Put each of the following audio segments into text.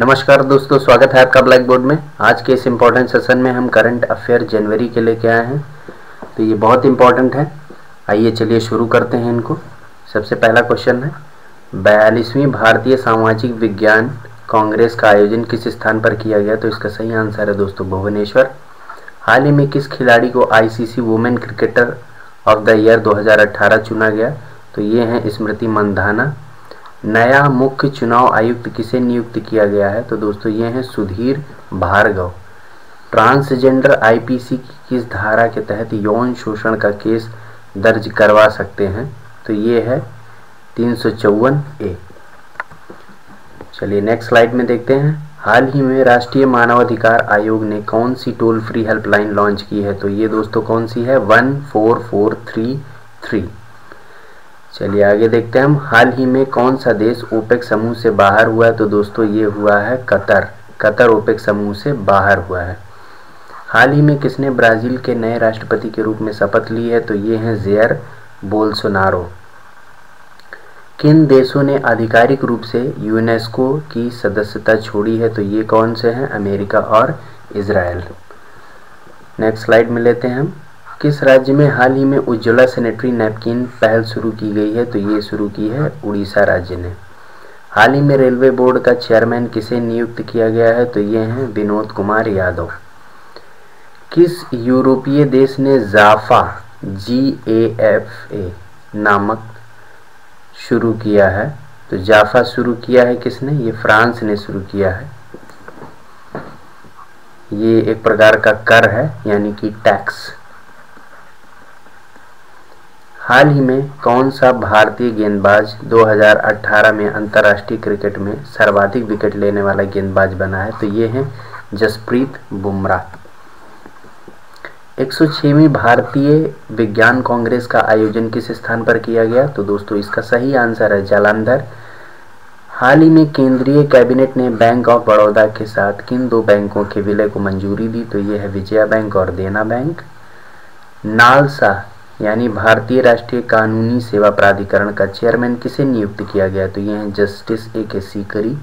नमस्कार दोस्तों, स्वागत है आपका ब्लैक बोर्ड में। आज के इस इम्पोर्टेंट सेशन में हम करंट अफेयर जनवरी के लेके आए हैं, तो ये बहुत इम्पोर्टेंट है। आइए चलिए शुरू करते हैं इनको। सबसे पहला क्वेश्चन है, 42वीं भारतीय सामाजिक विज्ञान कांग्रेस का आयोजन किस स्थान पर किया गया? तो इसका सही आंसर है दोस्तों भुवनेश्वर। हाल ही में किस खिलाड़ी को ICC women cricketer of the year 2018 चुना गया? तो ये हैं स्मृति मंधाना। नया मुख्य चुनाव आयुक्त किसे नियुक्त किया गया है? तो दोस्तों ये हैं सुधीर भार्गव। ट्रांसजेंडर आईपीसी की किस धारा के तहत यौन शोषण का केस दर्ज करवा सकते हैं? तो ये है 354A। चलिए नेक्स्ट स्लाइड में देखते हैं। हाल ही में राष्ट्रीय मानवाधिकार आयोग ने कौन she told free helpline launch की है? तो ये दोस्तों कौन सी है? 14433। चलिए आगे देखते हैं हम। हाल ही में कौन सा देश ओपेक समूह से बाहर हुआ है? तो दोस्तों ये हुआ है कतर। कतर ओपेक समूह से बाहर हुआ है। हाल ही में किसने ब्राजील के नए राष्ट्रपति के रूप में शपथ ली है? तो ये हैं जेयर बोल्सोनारो। किन देशों ने आधिकारिक रूप से यूनेस्को की सदस्यता छोड़ी है? तो ये कौन से हैं? अमेरिका और इजराइल। नेक्स्ट स्लाइड में लेते हैं हम। किस राज्य में हाल ही में उज्ज्वला सैनिटरी नैपकिन पहल शुरू की गई है? तो ये शुरू की है उड़ीसा राज्य ने। हाल ही में रेलवे बोर्ड का चेयरमैन किसे नियुक्त किया गया है? तो ये हैं विनोद कुमार यादव। किस यूरोपीय देश ने जाफा GAFA नामक शुरू किया है? तो जाफा शुरू किया है किसने? ये फ्रांस ने शुरू किया है। ये एक प्रकार का कर है, यानी कि टैक्स। हाल ही में कौन सा भारतीय गेंदबाज 2018 में अंतर्राष्ट्रीय क्रिकेट में सर्वाधिक विकेट लेने वाला गेंदबाज बना है? तो ये हैं जसप्रीत बुमराह। 106वीं भारतीय विज्ञान कांग्रेस का आयोजन किस स्थान पर किया गया? तो दोस्तों इसका सही आंसर है जालंधर। हाल ही में केंद्रीय कैबिनेट ने बैंक ऑफ बड़ौदा के साथ किन दो बैंकों के विलय को मंजूरी दी? तो ये है विजया बैंक और देना बैंक। नालसा यानी भारतीय राष्ट्रीय कानूनी सेवा प्राधिकरण का चेयरमैन किसे नियुक्त किया गया? तो ये हैं जस्टिस AK सीकरी।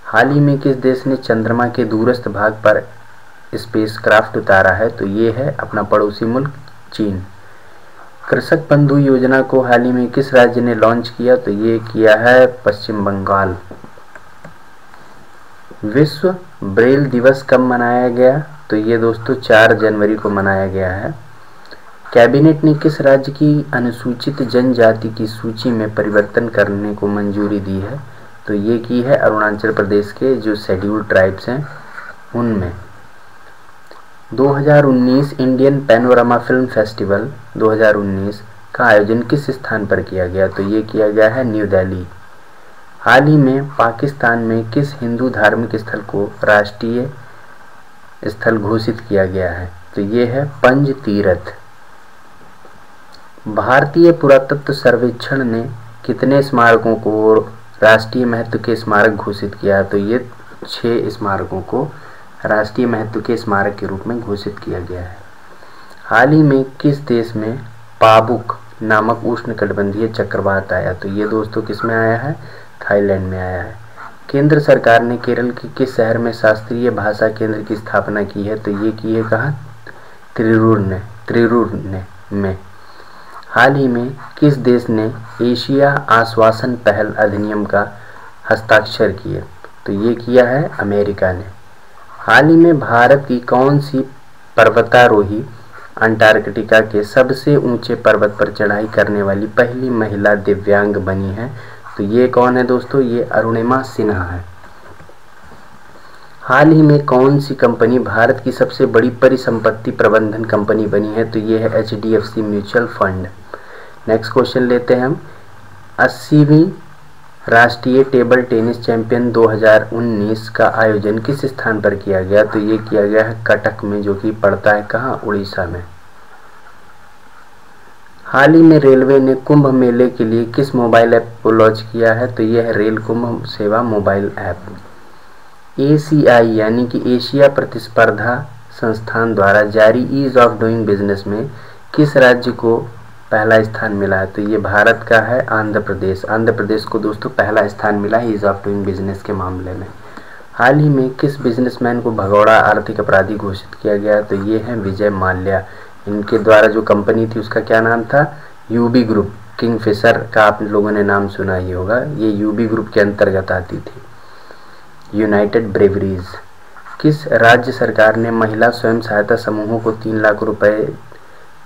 हाल ही में किस देश ने चंद्रमा के दूरस्थ भाग पर स्पेसक्राफ्ट उतारा है? तो ये है अपना पड़ोसी मुल्क चीन। कृषक बंधु योजना को हाल ही में किस राज्य ने लॉन्च किया? तो ये किया है पश्चिम बंगाल। विश्व ब्रेल दिवस कब मनाया गया? तो ये दोस्तों 4 जनवरी को मनाया गया है। कैबिनेट ने किस राज्य की अनुसूचित जनजाति की सूची में परिवर्तन करने को मंजूरी दी है? तो ये की है अरुणाचल प्रदेश के जो शेड्यूल्ड ट्राइब्स हैं उनमें। 2019 इंडियन पैनोरामा फिल्म फेस्टिवल 2019 का आयोजन किस स्थान पर किया गया? तो ये किया गया है न्यू दिल्ली। हाल ही में पाकिस्तान में किस हिंदू धार्मिक स्थल को राष्ट्रीय स्थल घोषित किया गया है? तो ये है पंज तीर्थ। भारतीय पुरातत्व सर्वेक्षण ने कितने स्मारकों को राष्ट्रीय महत्व के स्मारक घोषित किया? तो ये 6 स्मारकों को राष्ट्रीय महत्व के स्मारक के रूप में घोषित किया गया है। हाल ही में किस देश में पाबुक नामक उष्णकटिबंधीय चक्रवात आया? तो ये दोस्तों किस में आया है? थाईलैंड में आया है। केंद्र सरकार ने केरल के किस शहर में शास्त्रीय भाषा केंद्र की स्थापना की है? तो ये की है कहाँ? त्रिरूर में। हाल ही में किस देश ने एशिया आश्वासन पहल अधिनियम का हस्ताक्षर किए? तो ये किया है अमेरिका ने। हाल ही में भारत की कौन सी पर्वतारोही अंटार्कटिका के सबसे ऊंचे पर्वत पर चढ़ाई करने वाली पहली महिला दिव्यांग बनी है? तो ये कौन है दोस्तों? ये अरुणिमा सिन्हा है। हाल ही में कौन सी कंपनी भारत की सबसे बड़ी परिसंपत्ति प्रबंधन कंपनी बनी है? तो ये है HDFC mutual fund. Next question लेते हैं हम। 80वीं राष्ट्रीय टेबल टेनिस चैंपियन 2019 का आयोजन किस स्थान पर किया गया? तो ये किया गया है कटक में, जो कि पड़ता है कहाँ? उड़ीसा में। हाल ही में रेलवे ने कुंभ मेले के लिए किस मोबाइल ऐप को लॉन्च किया है? तो यह है रेल कुंभ सेवा मोबाइल ऐप। ACI यानी कि एशिया प्रतिस्पर्धा संस्थान द्वारा जारी ईज ऑफ डूइंग बिजनेस में किस राज्य को पहला स्थान मिला है? तो ये भारत का है आंध्र प्रदेश। आंध्र प्रदेश को दोस्तों पहला स्थान मिला है ईज ऑफ डूइंग बिजनेस के मामले में। हाल ही में किस बिजनेसमैन को भगोड़ा आर्थिक अपराधी घोषित किया गया? तो ये है विजय माल्या। इनके द्वारा जो कंपनी थी उसका क्या नाम था? UV group. किंगफिशर का आप लोगों ने नाम सुना ही होगा, ये यूबी ग्रुप के अंतर्गत आती थी। United breweries. किस राज्य सरकार ने महिला स्वयं सहायता समूहों को 3 लाख रुपए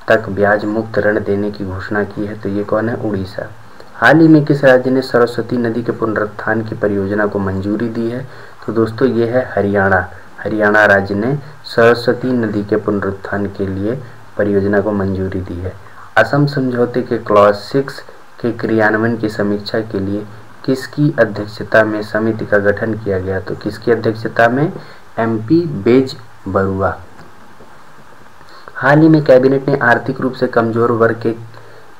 तक ब्याज मुक्त ऋण देने की घोषणा की है? तो ये कौन है? उड़ीसा। हाल ही में किस राज्य ने सरस्वती नदी के पुनरुत्थान की परियोजना को मंजूरी दी है? तो दोस्तों ये है हरियाणा। हरियाणा राज्य ने सरस्वती नदी के पुनरुत्थान के लिए परियोजना को मंजूरी दी है। असम समझौते के क्लॉज 6 के क्रियान्वयन की समीक्षा के लिए किसकी अध्यक्षता में समिति का गठन किया गया? तो किसकी अध्यक्षता में? MP बेज बरुआ। हाल ही में कैबिनेट ने आर्थिक रूप से कमजोर वर्ग के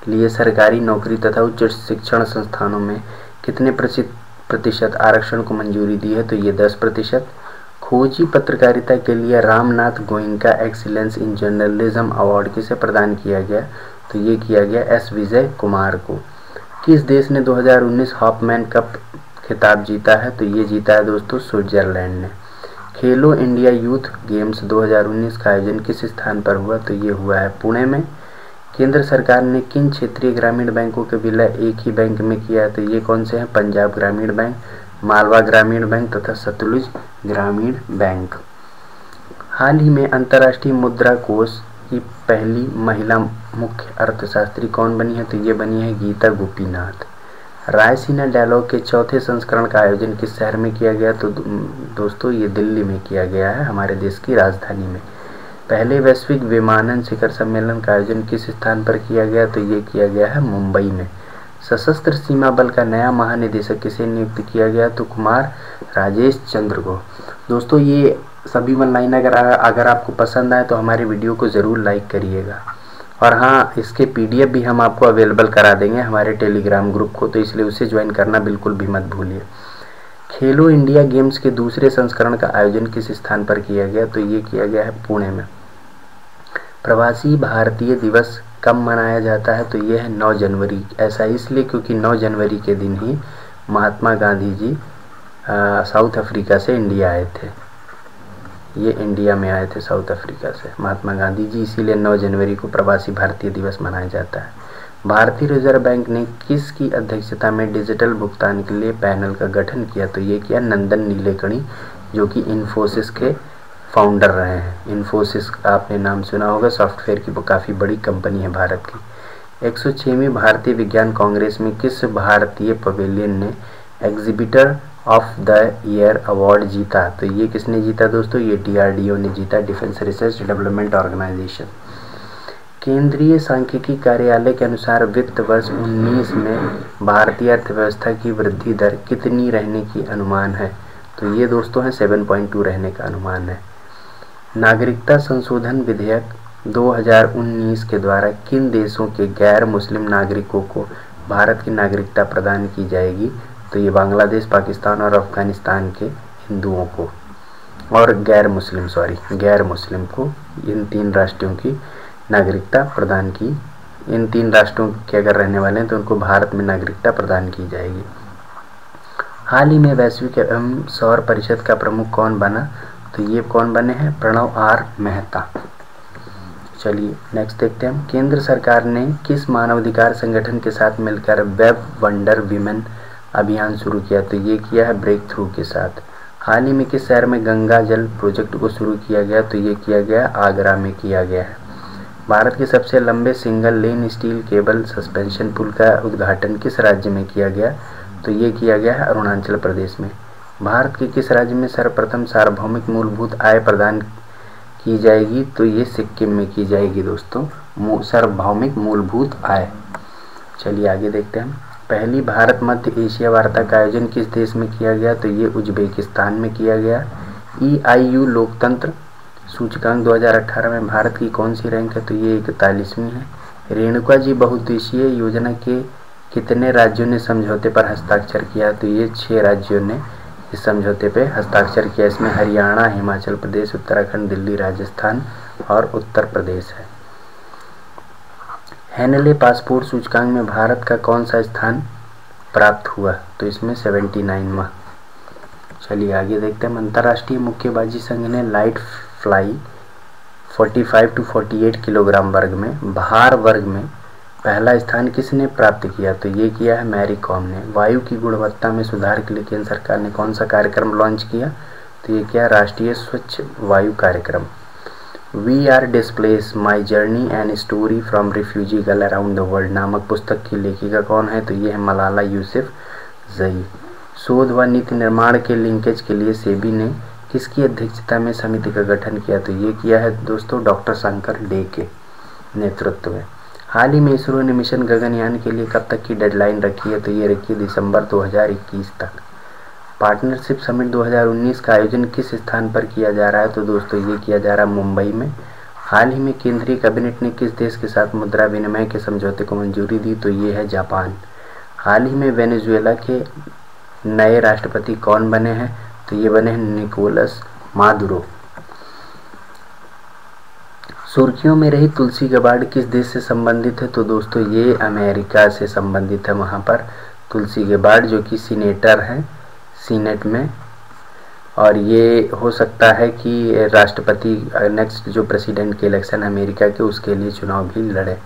लिए सरकारी नौकरी तथा उच्च शिक्षण संस्थानों में कितने प्रतिशत आरक्षण को मंजूरी दी है? तो ये 10%। खोजी पत्रकारिता के लिए Ramnath Goenka excellence in journalism award किसे प्रदान किया गया? तो ये किया गया S विजय कुमार को। किस देश ने 2019 हॉपमैन कप खिताब जीता है? तो ये जीता है दोस्तों स्विट्जरलैंड ने। खेलो इंडिया यूथ गेम्स 2019 का आयोजन किस स्थान पर हुआ? तो ये हुआ है पुणे में। केंद्र सरकार ने किन क्षेत्रीय ग्रामीण बैंकों के विलय एक ही बैंक में किया है? तो ये कौन से हैं? पंजाब ग्रामीण बैंक, मालवा ग्रामीण बैंक तथा सतलुज ग्रामीण बैंक। हाल ही में अंतर्राष्ट्रीय मुद्रा कोष की पहली महिला मुख्य अर्थशास्त्री कौन बनी है? तो ये बनी है गीता गोपीनाथ। रायसीना डायलॉग के चौथे संस्करण का आयोजन किस शहर में किया गया? तो दोस्तों ये दिल्ली में किया गया है, हमारे देश की राजधानी में। पहले वैश्विक विमानन शिखर सम्मेलन का आयोजन किस स्थान पर किया गया? तो ये किया गया है मुंबई में। सशस्त्र सीमा बल का नया महानिदेशक किसे नियुक्त किया गया? तो कुमार राजेश चंद्र को। दोस्तों ये सभी वन लाइन अगर आपको पसंद आए तो हमारे वीडियो को ज़रूर लाइक करिएगा। और हाँ, इसके PDF भी हम आपको अवेलेबल करा देंगे हमारे टेलीग्राम ग्रुप को, तो इसलिए उसे ज्वाइन करना बिल्कुल भी मत भूलिए। खेलो इंडिया गेम्स के दूसरे संस्करण का आयोजन किस स्थान पर किया गया? तो ये किया गया है पुणे में। प्रवासी भारतीय दिवस कब मनाया जाता है? तो ये है 9 जनवरी। ऐसा इसलिए क्योंकि 9 जनवरी के दिन ही महात्मा गांधी जी साउथ अफ्रीका से इंडिया आए थे। ये इंडिया में आए थे साउथ अफ्रीका से महात्मा गांधी जी, इसीलिए 9 जनवरी को प्रवासी भारतीय दिवस मनाया जाता है। भारतीय रिजर्व बैंक ने किसकी अध्यक्षता में डिजिटल भुगतान के लिए पैनल का गठन किया? तो ये किया नंदन नीलेकणी, जो कि इन्फोसिस के फाउंडर रहे हैं। इन्फोसिस आपने नाम सुना होगा, सॉफ्टवेयर की वो काफ़ी बड़ी कंपनी है भारत की। 106वीं भारतीय विज्ञान कांग्रेस में किस भारतीय पवेलियन ने exhibitor of the year award जीता? तो ये किसने जीता दोस्तों? ये DRDO ने जीता, डिफेंस रिसर्च डेवलपमेंट ऑर्गेनाइजेशन। केंद्रीय सांख्यिकी कार्यालय के अनुसार वित्त वर्ष 19 में भारतीय अर्थव्यवस्था की वृद्धि दर कितनी रहने की अनुमान है? तो ये दोस्तों है 7.2 रहने का अनुमान है। नागरिकता संशोधन विधेयक 2019 के द्वारा किन देशों के गैर मुस्लिम नागरिकों को भारत की नागरिकता प्रदान की जाएगी? तो ये बांग्लादेश, पाकिस्तान और अफगानिस्तान के हिंदुओं को और गैर मुस्लिम को, इन 3 राष्ट्रों की नागरिकता प्रदान की। इन 3 राष्ट्रों के अगर रहने वाले हैं तो उनको भारत में नागरिकता प्रदान की जाएगी। हाल ही में वैश्विक एवं सौर परिषद का प्रमुख कौन बना? तो ये कौन बने हैं? प्रणव R मेहता। चलिए नेक्स्ट देखते हैं हम। केंद्र सरकार ने किस मानवाधिकार संगठन के साथ मिलकर वेब वंडर वीमेन अभियान शुरू किया? तो ये किया है ब्रेक थ्रू के साथ। हाल ही में किस शहर में गंगा जल प्रोजेक्ट को शुरू किया गया? तो ये किया गया आगरा में किया गया है। भारत के सबसे लंबे single lane steel cable suspension पुल का उद्घाटन किस राज्य में किया गया? तो ये किया गया है अरुणाचल प्रदेश में। भारत के किस राज्य में सर्वप्रथम सार्वभौमिक मूलभूत आय प्रदान की जाएगी? तो ये सिक्किम में की जाएगी दोस्तों, सार्वभौमिक मूलभूत आय। चलिए आगे देखते हैं हम। पहली भारत मध्य एशिया वार्ता का आयोजन किस देश में किया गया? तो ये उज्बेकिस्तान में किया गया। EIU लोकतंत्र सूचकांक 2018 में भारत की कौन सी रैंक है? तो ये 41वीं है। रेणुका जी बहुउद्देशीय योजना के कितने राज्यों ने समझौते पर हस्ताक्षर किया? तो ये 6 राज्यों ने इस समझौते पे हस्ताक्षर किया। इसमें हरियाणा, हिमाचल प्रदेश, उत्तराखंड, दिल्ली, राजस्थान और उत्तर प्रदेश है। हेनले पासपोर्ट सूचकांक में भारत का कौन सा स्थान प्राप्त हुआ? तो इसमें 79वां। चलिए आगे देखते हैं। अंतर्राष्ट्रीय मुक्केबाजी संघ ने लाइट फ्लाई 45 to 48 किलोग्राम वर्ग में भार वर्ग में पहला स्थान किसने प्राप्त किया? तो ये किया है मैरी कॉम ने। वायु की गुणवत्ता में सुधार के लिए केंद्र सरकार ने कौन सा कार्यक्रम लॉन्च किया? तो ये क्या? राष्ट्रीय स्वच्छ वायु कार्यक्रम। We are displace my journey and story from refugee girl around the world नामक पुस्तक की लेखिका कौन है? तो ये है मलाला यूसुफजई। शोध व नीति निर्माण के लिंकेज के लिए सेबी ने किसकी अध्यक्षता में समिति का गठन किया? तो ये किया है दोस्तों डॉक्टर शंकर डे के नेतृत्व में। हाल ही में इसरो ने मिशन गगनयान के लिए कब तक की डेडलाइन रखी है? तो ये रखी है दिसंबर 2021 तक। पार्टनरशिप समिट 2019 का आयोजन किस स्थान पर किया जा रहा है? तो दोस्तों ये किया जा रहा है मुंबई में। हाल ही में केंद्रीय कैबिनेट ने किस देश के साथ मुद्रा विनिमय के समझौते को मंजूरी दी? तो ये है जापान। हाल ही में वेनेजुएला के नए राष्ट्रपति कौन बने हैं? तो ये बने हैं निकोलस मादुरो। सुर्खियों में रही तुलसी गबार्ड किस देश से संबंधित है? तो दोस्तों ये अमेरिका से संबंधित है। वहाँ पर तुलसी गबार्ड जो कि सीनेटर हैं सीनेट में, और ये हो सकता है कि राष्ट्रपति नेक्स्ट जो प्रेसिडेंट के इलेक्शन अमेरिका के उसके लिए चुनाव भी लड़े।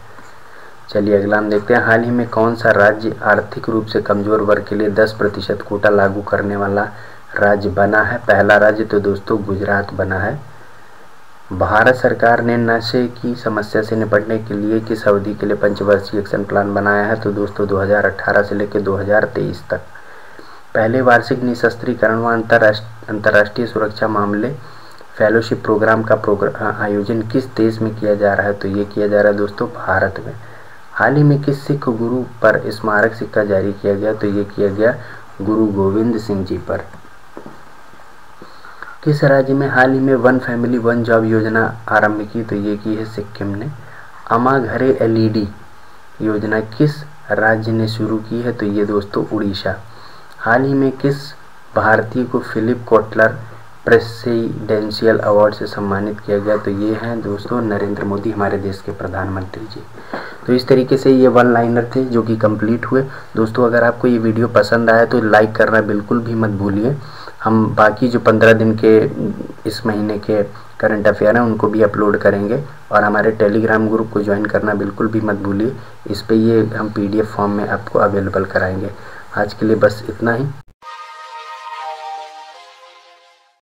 चलिए अगला हम देखते हैं। हाल ही में कौन सा राज्य आर्थिक रूप से कमजोर वर्ग के लिए 10% कोटा लागू करने वाला राज्य बना है? पहला राज्य तो दोस्तों गुजरात बना है। भारत सरकार ने नशे की समस्या से निपटने के लिए किस अवधि के लिए पंचवर्षीय एक्शन प्लान बनाया है? तो दोस्तों 2018 से लेकर 2023 तक। पहले वार्षिक निशस्त्रीकरण व अंतर्राष्ट्रीय सुरक्षा मामले फेलोशिप प्रोग्राम का आयोजन किस देश में किया जा रहा है? तो ये किया जा रहा है दोस्तों भारत में। हाल ही में किस सिख गुरु पर स्मारक सिक्का जारी किया गया? तो ये किया गया गुरु गोविंद सिंह जी पर। किस राज्य में हाल ही में वन फैमिली वन जॉब योजना आरंभ की? तो ये की है सिक्किम ने। अमा घरे LED योजना किस राज्य ने शुरू की है? तो ये दोस्तों उड़ीसा। हाल ही में किस भारतीय को फिलिप कोटलर प्रेसिडेंशियल अवार्ड से सम्मानित किया गया? तो ये हैं दोस्तों नरेंद्र मोदी, हमारे देश के प्रधानमंत्री जी। तो इस तरीके से ये वन लाइनर थे जो कि कंप्लीट हुए। दोस्तों अगर आपको ये वीडियो पसंद आया तो लाइक करना बिल्कुल भी मत भूलिए। हम बाकी जो 15 दिन के इस महीने के करंट अफेयर हैं उनको भी अपलोड करेंगे, और हमारे टेलीग्राम ग्रुप को ज्वाइन करना बिल्कुल भी मत भूलिए। इस पे ये हम PDF फॉर्म में आपको अवेलेबल कराएंगे। आज के लिए बस इतना ही।